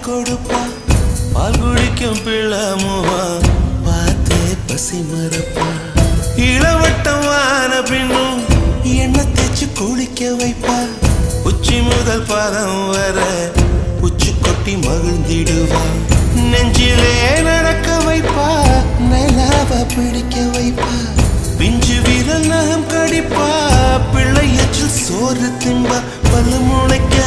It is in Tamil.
கொடுப்பா பால் குடிக்கும் பிள்ளமுவா பார்த்தே பசி மறப்பா இளவட்டமான பின்னும் எண்ணெய் தேய்ச்சி குளிக்க வைப்பா உச்சி முதல் பாதம் வர உச்சி கொட்டி மகிழ்ந்திடுவா நெஞ்சிலே நடக்க வைப்பா நிலாவ பிடிக்க வைப்பா பிஞ்சு விரல் நகம் கடிப்பா பிள்ளை எச்சில் சோறு தின்பா பல்லு முளைக்க